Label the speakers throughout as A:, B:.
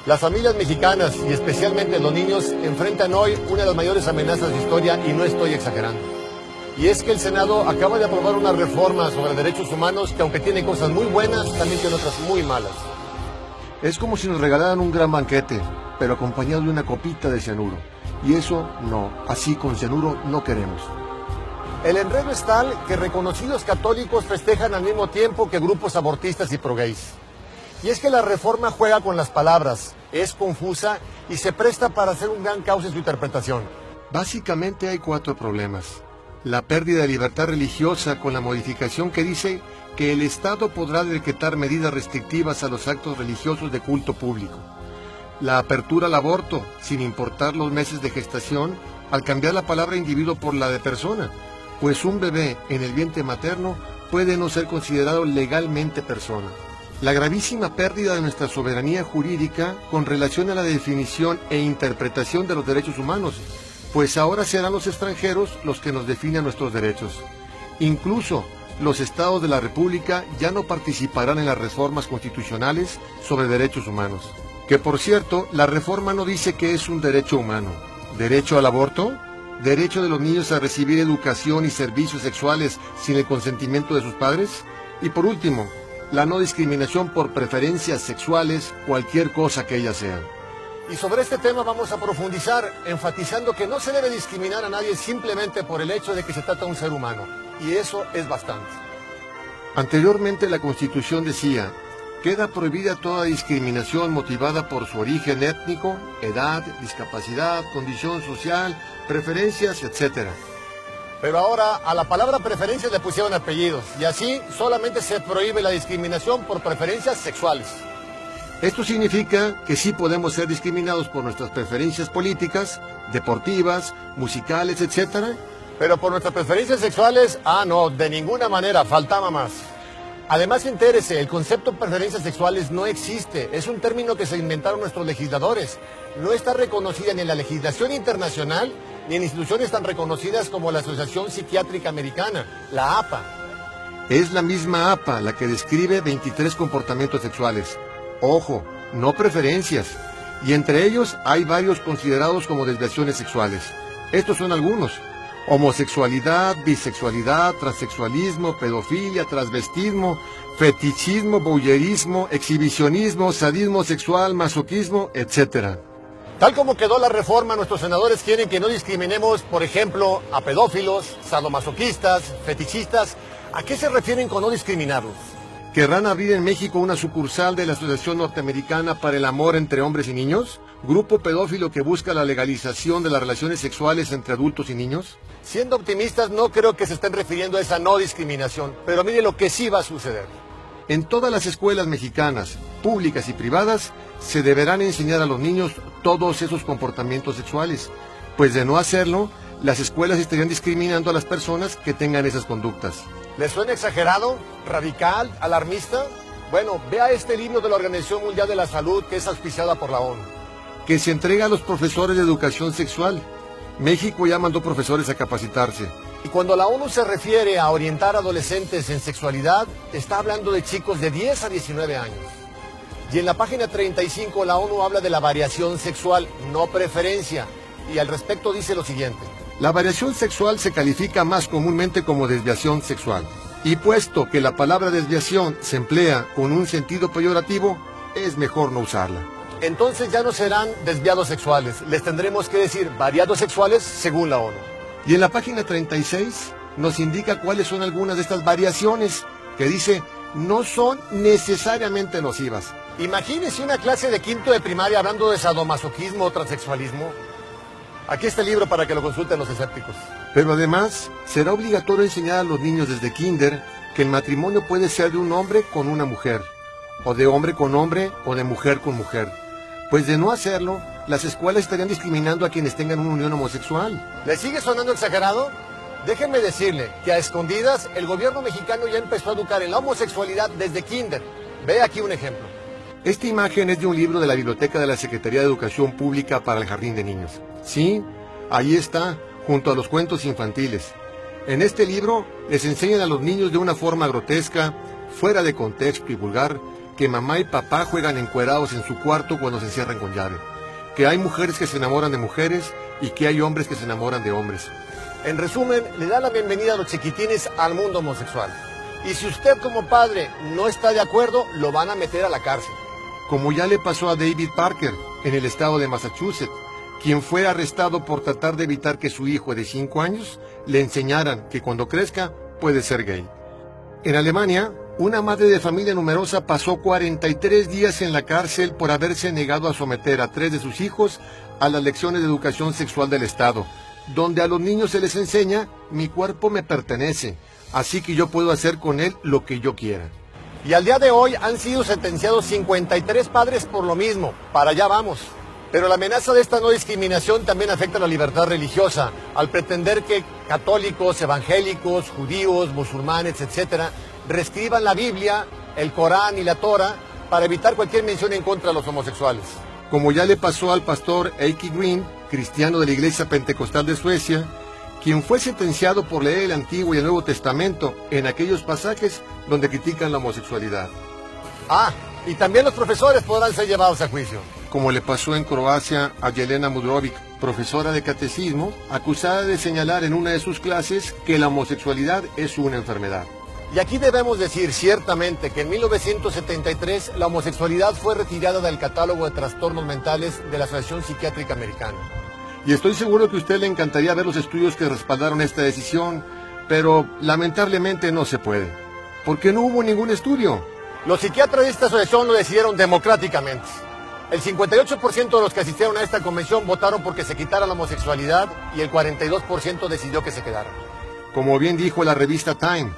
A: Las familias mexicanas y especialmente los niños enfrentan hoy una de las mayores amenazas de historia y no estoy exagerando. Y es que el Senado acaba de aprobar una reforma sobre derechos humanos que aunque tiene cosas muy buenas, también tiene otras muy malas.
B: Es como si nos regalaran un gran banquete, pero acompañado de una copita de cianuro. Y eso no, así con cianuro no queremos.
A: El enredo es tal que reconocidos católicos festejan al mismo tiempo que grupos abortistas y pro-gays. Y es que la reforma juega con las palabras, es confusa y se presta para hacer un gran caos en su interpretación.
B: Básicamente hay 4 problemas. La pérdida de libertad religiosa con la modificación que dice que el Estado podrá decretar medidas restrictivas a los actos religiosos de culto público. La apertura al aborto, sin importar los meses de gestación, al cambiar la palabra individuo por la de persona, pues un bebé en el vientre materno puede no ser considerado legalmente persona. La gravísima pérdida de nuestra soberanía jurídica con relación a la definición e interpretación de los derechos humanos, pues ahora serán los extranjeros los que nos definan nuestros derechos. Incluso los estados de la República ya no participarán en las reformas constitucionales sobre derechos humanos. Que por cierto, la reforma no dice que es un derecho humano. ¿Derecho al aborto? ¿Derecho de los niños a recibir educación y servicios sexuales sin el consentimiento de sus padres? Y por último, la no discriminación por preferencias sexuales, cualquier cosa que ellas sean.
A: Y sobre este tema vamos a profundizar, enfatizando que no se debe discriminar a nadie simplemente por el hecho de que se trata de un ser humano. Y eso es bastante.
B: Anteriormente la Constitución decía: queda prohibida toda discriminación motivada por su origen étnico, edad, discapacidad, condición social, preferencias, etc.
A: Pero ahora a la palabra preferencias le pusieron apellidos y así solamente se prohíbe la discriminación por preferencias sexuales.
B: Esto significa que sí podemos ser discriminados por nuestras preferencias políticas, deportivas, musicales, etc.
A: Pero por nuestras preferencias sexuales, no, de ninguna manera, faltaba más. Además, entérese, el concepto de preferencias sexuales no existe, es un término que se inventaron nuestros legisladores. No está reconocida ni en la legislación internacional, ni en instituciones tan reconocidas como la Asociación Psiquiátrica Americana, la APA.
B: Es la misma APA la que describe 23 comportamientos sexuales. Ojo, no preferencias. Y entre ellos hay varios considerados como desviaciones sexuales. Estos son algunos: homosexualidad, bisexualidad, transexualismo, pedofilia, transvestismo, fetichismo, voyeurismo, exhibicionismo, sadismo sexual, masoquismo, etc.
A: Tal como quedó la reforma, nuestros senadores quieren que no discriminemos, por ejemplo, a pedófilos, sadomasoquistas, fetichistas. ¿A qué se refieren con no discriminarlos?
B: ¿Querrán abrir en México una sucursal de la Asociación Norteamericana para el Amor entre Hombres y Niños? ¿Grupo pedófilo que busca la legalización de las relaciones sexuales entre adultos y niños?
A: Siendo optimistas, no creo que se estén refiriendo a esa no discriminación, pero mire lo que sí va a suceder.
B: En todas las escuelas mexicanas, públicas y privadas, se deberán enseñar a los niños todos esos comportamientos sexuales, pues de no hacerlo, las escuelas estarían discriminando a las personas que tengan esas conductas.
A: ¿Les suena exagerado, radical, alarmista? Bueno, vea este libro de la Organización Mundial de la Salud, que es auspiciada por la ONU.
B: Que se entrega a los profesores de educación sexual. México ya mandó profesores a capacitarse.
A: Y cuando la ONU se refiere a orientar a adolescentes en sexualidad, está hablando de chicos de 10 a 19 años. Y en la página 35 la ONU habla de la variación sexual, no preferencia. Y al respecto dice lo siguiente:
B: la variación sexual se califica más comúnmente como desviación sexual. Y puesto que la palabra desviación se emplea con un sentido peyorativo, es mejor no usarla.
A: Entonces ya no serán desviados sexuales, les tendremos que decir variados sexuales según la ONU.
B: Y en la página 36 nos indica cuáles son algunas de estas variaciones, que dice no son necesariamente nocivas.
A: Imagínese una clase de quinto de primaria hablando de sadomasoquismo o transexualismo. Aquí está el libro para que lo consulten los escépticos.
B: Pero además, será obligatorio enseñar a los niños desde kinder que el matrimonio puede ser de un hombre con una mujer, o de hombre con hombre, o de mujer con mujer. Pues de no hacerlo, las escuelas estarían discriminando a quienes tengan una unión homosexual.
A: ¿Le sigue sonando exagerado? Déjenme decirle que a escondidas el gobierno mexicano ya empezó a educar en la homosexualidad desde kinder. Ve aquí un ejemplo.
B: Esta imagen es de un libro de la biblioteca de la Secretaría de Educación Pública para el Jardín de Niños. Sí, ahí está, junto a los cuentos infantiles. En este libro les enseñan a los niños de una forma grotesca, fuera de contexto y vulgar, que mamá y papá juegan encuerados en su cuarto cuando se encierran con llave, que hay mujeres que se enamoran de mujeres y que hay hombres que se enamoran de hombres.
A: En resumen, le da la bienvenida a los chiquitines al mundo homosexual. Y si usted como padre no está de acuerdo, lo van a meter a la cárcel.
B: Como ya le pasó a David Parker en el estado de Massachusetts, quien fue arrestado por tratar de evitar que su hijo de 5 años le enseñaran que cuando crezca puede ser gay. En Alemania, una madre de familia numerosa pasó 43 días en la cárcel por haberse negado a someter a 3 de sus hijos a las lecciones de educación sexual del Estado, donde a los niños se les enseña: mi cuerpo me pertenece, así que yo puedo hacer con él lo que yo quiera.
A: Y al día de hoy han sido sentenciados 53 padres por lo mismo. Para allá vamos. Pero la amenaza de esta no discriminación también afecta la libertad religiosa, al pretender que católicos, evangélicos, judíos, musulmanes, etcétera, reescriban la Biblia, el Corán y la Torah para evitar cualquier mención en contra de los homosexuales.
B: Como ya le pasó al pastor Heikki Green, cristiano de la Iglesia Pentecostal de Suecia, quien fue sentenciado por leer el Antiguo y el Nuevo Testamento en aquellos pasajes donde critican la homosexualidad.
A: Y también los profesores podrán ser llevados a juicio.
B: Como le pasó en Croacia a Jelena Mudrovic, profesora de catecismo, acusada de señalar en una de sus clases que la homosexualidad es una enfermedad.
A: Y aquí debemos decir ciertamente que en 1973 la homosexualidad fue retirada del catálogo de trastornos mentales de la Asociación Psiquiátrica Americana.
B: Y estoy seguro que a usted le encantaría ver los estudios que respaldaron esta decisión, pero lamentablemente no se puede, porque no hubo ningún estudio.
A: Los psiquiatras de esta asociación lo decidieron democráticamente. El 58% de los que asistieron a esta convención votaron porque se quitara la homosexualidad y el 42% decidió que se quedara.
B: Como bien dijo la revista Time,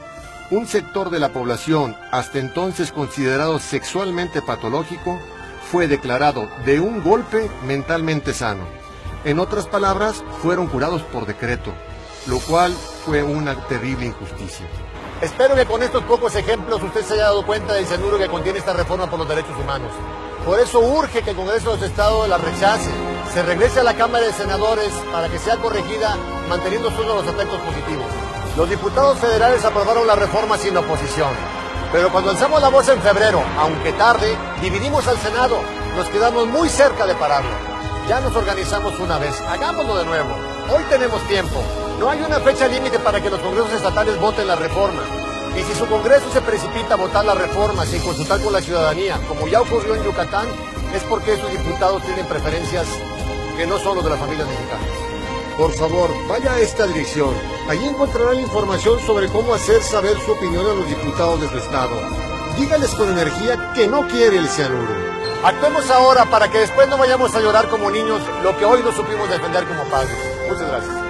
B: un sector de la población, hasta entonces considerado sexualmente patológico, fue declarado de un golpe mentalmente sano. En otras palabras, fueron curados por decreto, lo cual fue una terrible injusticia.
A: Espero que con estos pocos ejemplos usted se haya dado cuenta del cianuro que contiene esta reforma por los derechos humanos. Por eso urge que el Congreso de los Estados la rechace, se regrese a la Cámara de Senadores para que sea corregida, manteniendo solo los aspectos positivos. Los diputados federales aprobaron la reforma sin oposición, pero cuando alzamos la voz en febrero, aunque tarde, dividimos al Senado, nos quedamos muy cerca de pararlo. Ya nos organizamos una vez, hagámoslo de nuevo. Hoy tenemos tiempo. No hay una fecha límite para que los congresos estatales voten la reforma. Y si su congreso se precipita a votar la reforma sin consultar con la ciudadanía, como ya ocurrió en Yucatán, es porque esos diputados tienen preferencias que no son los de las familias mexicanas.
B: Por favor, vaya a esta dirección. Allí encontrará la información sobre cómo hacer saber su opinión a los diputados de su estado. Dígales con energía que no quiere el cianuro.
A: Actuemos ahora para que después no vayamos a llorar como niños lo que hoy no supimos defender como padres. Muchas gracias.